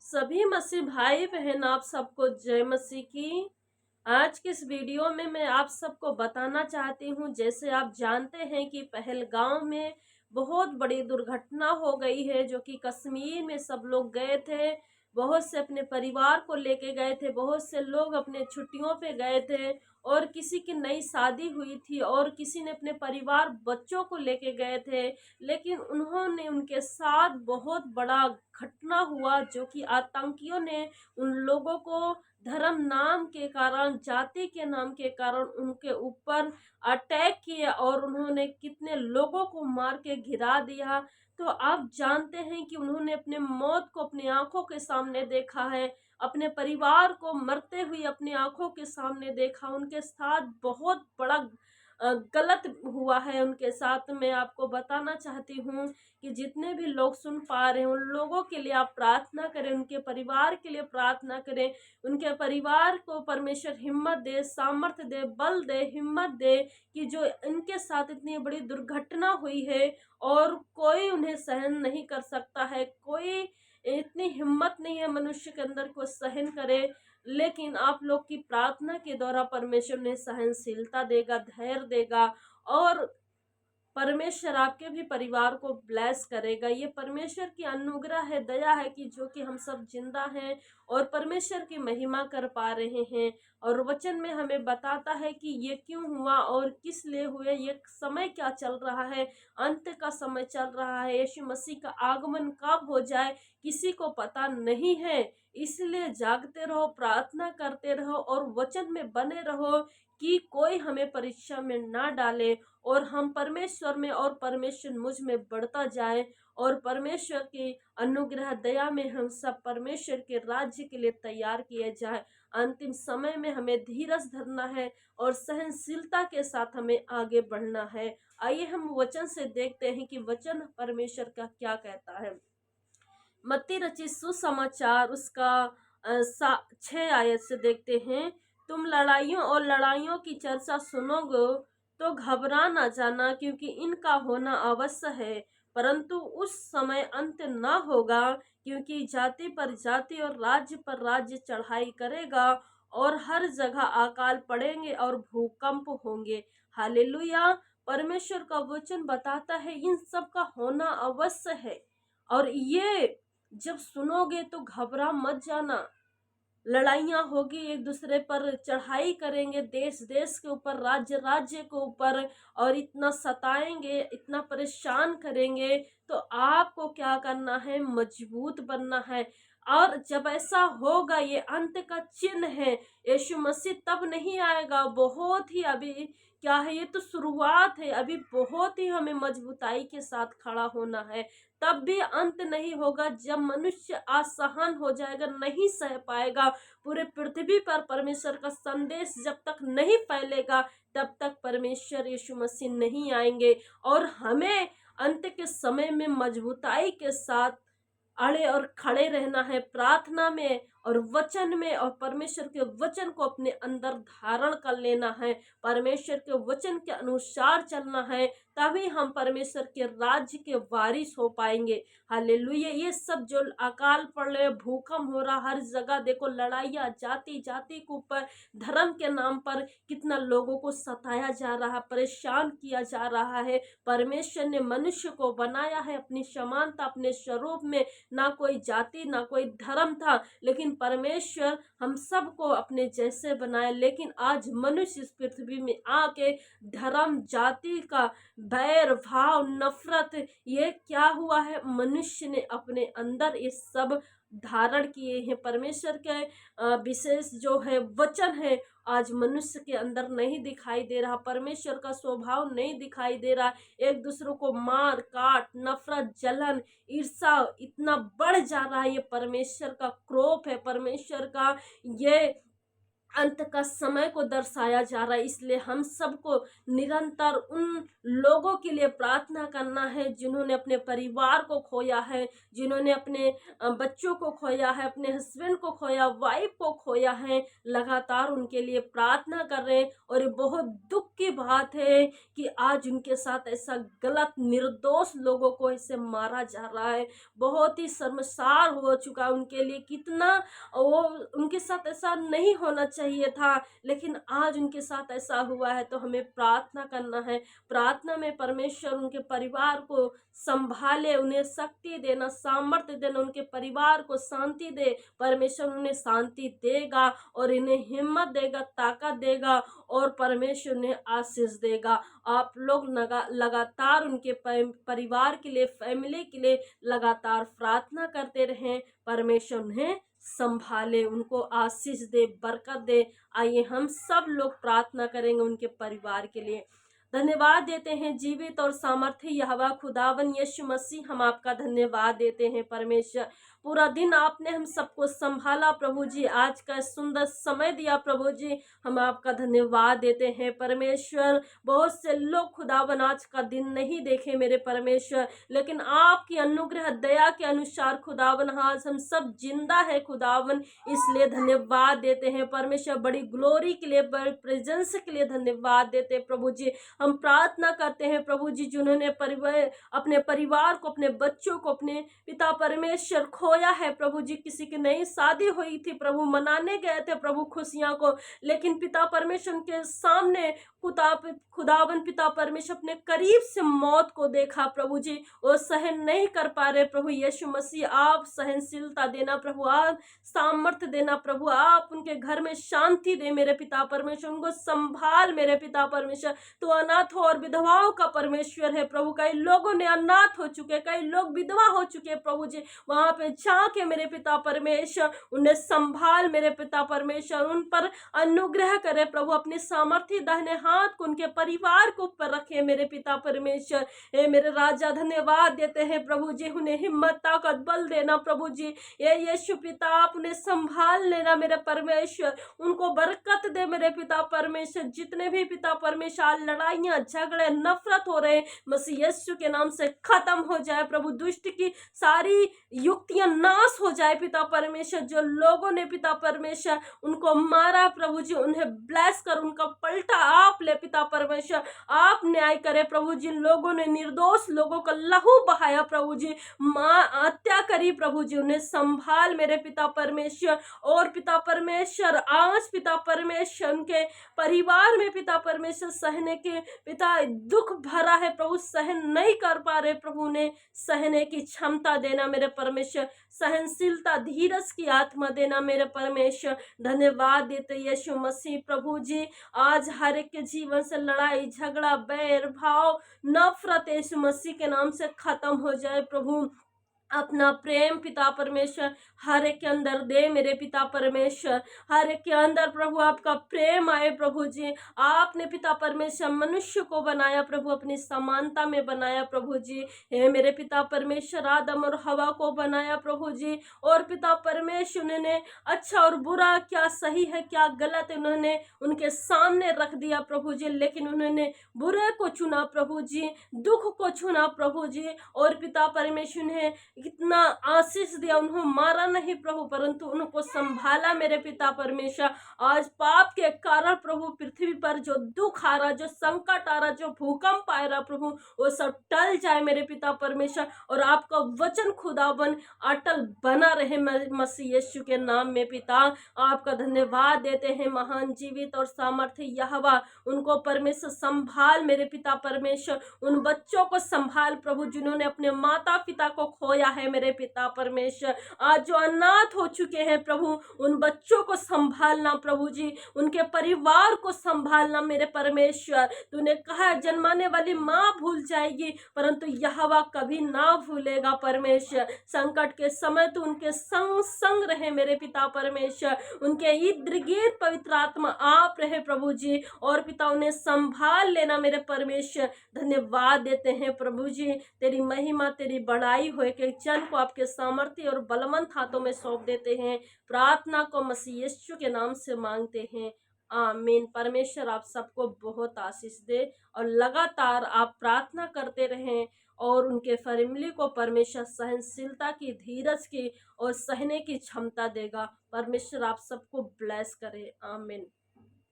सभी मसीह भाई बहन आप सबको जय मसीह की। आज के इस वीडियो में मैं आप सबको बताना चाहती हूँ, जैसे आप जानते हैं कि पहलगाम में बहुत बड़ी दुर्घटना हो गई है, जो कि कश्मीर में सब लोग गए थे। बहुत से अपने परिवार को लेके गए थे, बहुत से लोग अपने छुट्टियों पे गए थे, और किसी की नई शादी हुई थी और किसी ने अपने परिवार बच्चों को लेके गए थे। लेकिन उन्होंने उनके साथ बहुत बड़ा घटना हुआ, जो कि आतंकियों ने उन लोगों को धर्म नाम के कारण, जाति के नाम के कारण उनके ऊपर अटैक किया और उन्होंने कितने लोगों को मार के गिरा दिया। तो आप जानते हैं कि उन्होंने अपने मौत को अपनी आंखों के सामने देखा है, अपने परिवार को मरते हुए अपनी आंखों के सामने देखा। उनके साथ बहुत बड़ा गलत हुआ है उनके साथ। मैं आपको बताना चाहती हूँ कि जितने भी लोग सुन पा रहे हैं उन लोगों के लिए आप प्रार्थना करें, उनके परिवार के लिए प्रार्थना करें। उनके परिवार को परमेश्वर हिम्मत दे, सामर्थ्य दे, बल दे, हिम्मत दे कि जो इनके साथ इतनी बड़ी दुर्घटना हुई है और कोई उन्हें सहन नहीं कर सकता है। कोई इतनी हिम्मत नहीं है मनुष्य के अंदर को सहन करे, लेकिन आप लोग की प्रार्थना के द्वारा परमेश्वर ने सहनशीलता देगा, धैर्य देगा, और परमेश्वर आपके भी परिवार को ब्लेस करेगा। ये परमेश्वर की अनुग्रह है, दया है कि जो कि हम सब जिंदा हैं और परमेश्वर की महिमा कर पा रहे हैं। और वचन में हमें बताता है कि ये क्यों हुआ और किस लिए हुए, ये समय क्या चल रहा है, अंत का समय चल रहा है, यीशु मसीह का आगमन कब हो जाए किसी को पता नहीं है। इसलिए जागते रहो, प्रार्थना करते रहो और वचन में बने रहो कि कोई हमें परीक्षा में ना डाले और हम परमेश्वर में और परमेश्वर मुझ में बढ़ता जाए, और परमेश्वर की अनुग्रह दया में हम सब परमेश्वर के राज्य के लिए तैयार किए जाए। अंतिम समय में हमें धीरज धरना है और सहनशीलता के साथ हमें आगे बढ़ना है। आइए हम वचन से देखते हैं कि वचन परमेश्वर का क्या कहता है। मत्ती रचित सुसमाचार उसका 6 आयत से देखते हैं। तुम लड़ाइयों और लड़ाइयों की चर्चा सुनोगे तो घबरा ना जाना, क्योंकि इनका होना अवश्य है, परंतु उस समय अंत ना होगा। क्योंकि जाति पर जाति और राज्य पर राज्य चढ़ाई करेगा, और हर जगह अकाल पड़ेंगे और भूकंप होंगे। हालेलुया। परमेश्वर का वचन बताता है इन सब का होना अवश्य है, और ये जब सुनोगे तो घबरा मत जाना। लड़ाइयाँ होगी, एक दूसरे पर चढ़ाई करेंगे, देश देश के ऊपर, राज्य राज्य के ऊपर, और इतना सताएंगे, इतना परेशान करेंगे। तो आपको क्या करना है? मजबूत बनना है। और जब ऐसा होगा, ये अंत का चिन्ह है। यीशु मसीह तब नहीं आएगा, बहुत ही अभी क्या है, ये तो शुरुआत है। अभी बहुत ही हमें मजबूताई के साथ खड़ा होना है। तब भी अंत नहीं होगा। जब मनुष्य असहन हो जाएगा, नहीं सह पाएगा, पूरे पृथ्वी पर परमेश्वर का संदेश जब तक नहीं फैलेगा, तब तक परमेश्वर यीशु मसीह नहीं आएंगे। और हमें अंत के समय में मजबूताई के साथ अड़े और खड़े रहना है, प्रार्थना में और वचन में, और परमेश्वर के वचन को अपने अंदर धारण कर लेना है, परमेश्वर के वचन के अनुसार चलना है। तभी हम परमेश्वर के राज्य के वारिस हो पाएंगे। हालेलुया। ये सब जो अकाल पड़ रहे, भूकंप हो रहा, हर जगह देखो लड़ाइयाँ, जाति जाति के ऊपर, धर्म के नाम पर कितना लोगों को सताया जा रहा, परेशान किया जा रहा है। परमेश्वर ने मनुष्य को बनाया है अपनी समानता, अपने स्वरूप में। ना कोई जाति ना कोई धर्म था, लेकिन परमेश्वर हम सबको अपने जैसे बनाए। लेकिन आज मनुष्य इस पृथ्वी में आके धर्म, जाति का बैर भाव, नफरत, ये क्या हुआ है? मनुष्य ने अपने अंदर ये सब धारण किए हैं। परमेश्वर के विशेष जो है वचन है, आज मनुष्य के अंदर नहीं दिखाई दे रहा। परमेश्वर का स्वभाव नहीं दिखाई दे रहा। एक दूसरों को मार काट, नफरत, जलन, ईर्षा इतना बढ़ जा रहा है। ये परमेश्वर का क्रोध है, परमेश्वर का ये अंत का समय को दर्शाया जा रहा है। इसलिए हम सबको निरंतर उन लोगों के लिए प्रार्थना करना है जिन्होंने अपने परिवार को खोया है, जिन्होंने अपने बच्चों को खोया है, अपने हस्बैंड को खोया, वाइफ को खोया है। लगातार उनके लिए प्रार्थना कर रहे हैं। और ये बहुत दुख की बात है कि आज उनके साथ ऐसा गलत निर्दोष लोगों को ऐसे मारा जा रहा है। बहुत ही शर्मसार हो चुका है उनके लिए। कितना वो उनके साथ ऐसा नहीं होना चाहिए था, लेकिन आज उनके साथ ऐसा हुआ है। तो हमें प्रार्थना करना है। प्रार्थना में परमेश्वर उनके परिवार को संभाले, उन्हें शक्ति देना, सामर्थ्य देना, उनके परिवार को शांति दे। परमेश्वर उन्हें शांति देगा और इन्हें हिम्मत देगा, ताकत देगा और परमेश्वर उन्हें आशीष देगा। आप लोग लगातार उनके परिवार के लिए, फैमिली के लिए लगातार प्रार्थना करते रहें। परमेश्वर उन्हें संभाले, उनको आशीष दे, बरकत दे। आइए हम सब लोग प्रार्थना करेंगे उनके परिवार के लिए। धन्यवाद देते हैं जीवित और सामर्थ्य यहोवा खुदावन यीशु मसीह, हम आपका धन्यवाद देते हैं परमेश्वर। पूरा दिन आपने हम सबको संभाला प्रभु जी, आज का सुंदर समय दिया प्रभु जी, हम आपका धन्यवाद देते हैं परमेश्वर। बहुत से लोग खुदावन आज का दिन नहीं देखे मेरे परमेश्वर, लेकिन आपकी अनुग्रह दया के अनुसार खुदावन आज हम सब जिंदा है खुदावन, इसलिए धन्यवाद देते हैं परमेश्वर। बड़ी ग्लोरी के लिए, बड़ी प्रेजेंस के लिए धन्यवाद देते हैं प्रभु जी। हम प्रार्थना करते हैं प्रभु जी, जिन्होंने अपने परिवार को, अपने बच्चों को, अपने पिता परमेश्वर खोया है प्रभु जी। किसी की नई शादी हुई थी प्रभु, मनाने गए थे प्रभु खुशियां को, लेकिन पिता परमेश्वर के सामने खुदावन पिता परमेश्वर अपने करीब से मौत को देखा प्रभु जी, वो सहन नहीं कर पा रहे प्रभु यीशु मसीह। आप सहनशीलता देना प्रभु, आप सामर्थ्य देना प्रभु, आप उनके घर में शांति दे मेरे पिता परमेश्वर, उनको संभाल मेरे पिता परमेश्वर। तो अनाथ और विधवाओं का परमेश्वर है प्रभु। कई लोगों ने अनाथ हो चुके, कई लोग विधवा हो चुके प्रभु जी, वहां पे जाके मेरे पिता परमेश्वर उन्हें संभाल मेरे पिता परमेश्वर, उन पर अनुग्रह करे प्रभु। अपनी सामर्थ्य दाहिने हाथ को उनके परिवार को ऊपर रखे मेरे पिता परमेश्वर। हे मेरे राजा धन्यवाद देते हैं प्रभु जी, उन्हें हिम्मत ताकत बल देना प्रभु जी। ये यीशु पिता आप उन्हें संभाल लेना मेरे परमेश्वर, उनको बरकत दे मेरे पिता परमेश्वर। जितने भी पिता परमेश्वर लड़ाइयां झगड़े नफरत हो रहे मसीह यीशु के नाम से खत्म हो जाए प्रभु। दुष्ट की सारी युक्तियां नाश हो जाए पिता परमेश्वर। जो लोगों ने पिता परमेश्वर उनको मारा प्रभु जी, उन्हें ब्लेस कर उनका पलटा आप ले पिता परमेश्वर। आप न्याय करे प्रभु। जिन लोगों ने निर्दोष लोगों का लहू बहाया प्रभु जी, हत्या करी प्रभु जी, उन्हें संभाल मेरे पिता परमेश्वर। और पिता परमेश्वर आज पिता परमेश्वर उनके परिवार में पिता परमेश्वर सहने के पिता दुख भरा है प्रभु, सहन नहीं कर पा रहे प्रभु ने सहने की क्षमता देना मेरे परमेश्वर, सहनशीलता धीरज की आत्मा देना मेरे परमेश्वर। धन्यवाद देते यीशु मसीह प्रभु जी। आज हर एक के जीवन से लड़ाई झगड़ा बैर भाव नफरत यीशु मसीह के नाम से खत्म हो जाए प्रभु। अपना प्रेम पिता परमेश्वर हर एक के अंदर दे मेरे पिता परमेश्वर। हर एक के अंदर प्रभु आपका प्रेम आए प्रभु जी। आपने पिता परमेश्वर मनुष्य को बनाया प्रभु, अपनी समानता में बनाया प्रभु जी। हे मेरे पिता परमेश्वर आदम और हवा को बनाया प्रभु जी, और पिता परमेश्वर ने अच्छा और बुरा, क्या सही है क्या गलत है, उन्होंने उनके सामने रख दिया प्रभु जी। लेकिन उन्होंने बुरे को चुना प्रभु जी, दुख को चुना प्रभु जी। और पिता परमेश्वर ने कितना आशीष दिया, उन्होंने मारा नहीं प्रभु, परंतु उनको संभाला मेरे पिता परमेश्वर। आज पाप के कारण प्रभु पृथ्वी पर जो दुख आ रहा, जो संकट आ रहा, जो भूकंप आ रहा प्रभु, वो सब टल जाए मेरे पिता परमेश्वर। और आपका वचन खुदावन अटल बना रहे मसीह यीशु के नाम में पिता। आपका धन्यवाद देते हैं महान जीवित और सामर्थ्य यहोवा, उनको परमेश्वर संभाल मेरे पिता परमेश्वर। उन बच्चों को संभाल प्रभु जिन्होंने अपने माता पिता को खोया है मेरे पिता परमेश्वर। आज जो अनाथ हो चुके हैं प्रभु, उन बच्चों को संभालना प्रभु जी, उनके परिवार को संभालना मेरे परमेश्वर। तूने कहा जन्माने वाली माँ भूल जाएगी, परंतु यहोवा कभी ना भूलेगा परमेश्वर। संकट के समय तू उनके संग संग रहे मेरे पिता परमेश्वर। उनके इर्द गिर्द पवित्र आत्मा आप रहे प्रभु जी, और पिता उन्हें संभाल लेना मेरे परमेश्वर। धन्यवाद देते हैं प्रभु जी, तेरी महिमा तेरी बड़ाई होए कि वचन को आपके सामर्थ्य और बलवंत हाथों में सौंप देते हैं। प्रार्थना को मसीह यीशु के नाम से मांगते हैं, आमीन। परमेश्वर आप सबको बहुत आशीष दे और लगातार आप प्रार्थना करते रहें और उनके फैमिली को परमेश्वर सहनशीलता की, धीरज की और सहने की क्षमता देगा। परमेश्वर आप सबको ब्लेस करे, आमीन।